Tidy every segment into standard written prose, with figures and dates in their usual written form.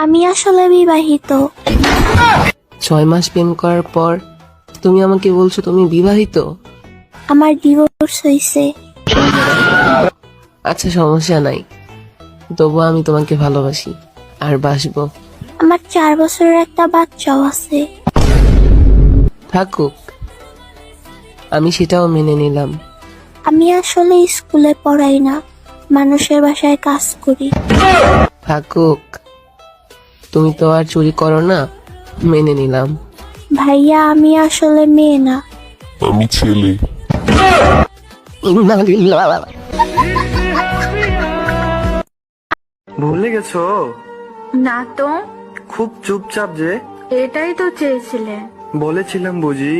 আমি আসলে বিবাহিত। 6 মাস প্রেম করার পর তুমি আমাকে বলছো তুমি বিবাহিত? আমার ডিভোর্স হয়েছে। আচ্ছা, সমস্যা নাই, তবুও আমি তোমাকে ভালোবাসি আর বাসবো। আমার 4 বছরের একটা বাচ্চাও আছে। থাকুক, আমি সেটাও মেনে নিলাম। আমি আসলে স্কুলে পড়াই না, মানুষের বাসায় কাজ করি। থাকুক, তুমি তো আর চুরি করো না, মেনে নিলাম। ভাইয়া আমি আসলে মেয়ে না। আমি ছেলে। ভুলে গেছো? না তো। খুব চুপচাপ যে। এটাই তো চেয়েছিলে। বলেছিলাম বুঝি।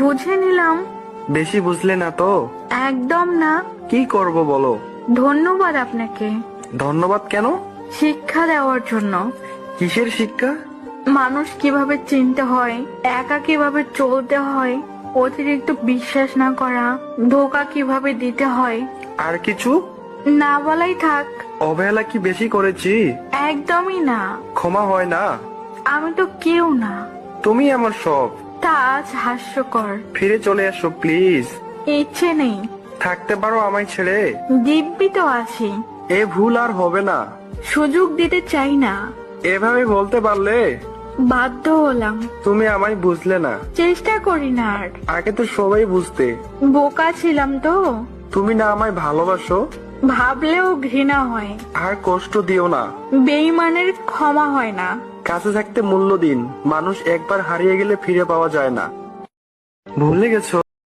বুঝে নিলাম। বেশি বুঝলে না তো? একদম না। কি করব বলো? ধন্যবাদ আপনাকে ধন্যবাদ কেন? শিক্ষা দেওয়ার জন্য। কিসের শিক্ষা? মানুষ কিভাবে চিনতে হয়, একা কিভাবে চলতে হয়, অতিরিক্ত বিশ্বাস না করা, ধোকা কিভাবে দিতে হয়। আর কিছু? না বলাই থাক। অবহেলা কি বেশি করেছি? একদমই না। ক্ষমা হয় না? আমি তো কেউ না। তুমি আমার সব। তা আজ হাস্যকর। ফিরে চলে এসো প্লিজ। ইচ্ছে নেই। থাকতে পারো আমায় ছেড়ে? দিব্যি তো আছি। এ ভুল আর হবে না। সুযোগ দিতে চাই না। এভাবে বলতে পারলে? বাধ্য হলাম। তুমি আমায় বুঝলে না। চেষ্টা করি না আর। আগে তো সবাই বুঝতে। বোকা ছিলাম তো। তুমি না আমায় ভালোবাসো? ভাবলেও ঘৃণা হয়। আর কষ্ট দিও না। বেঈমানের ক্ষমা হয় না। কাছে থাকতে মূল্য দিন, মানুষ একবার হারিয়ে গেলে ফিরে পাওয়া যায় না। ভুলে গেছো?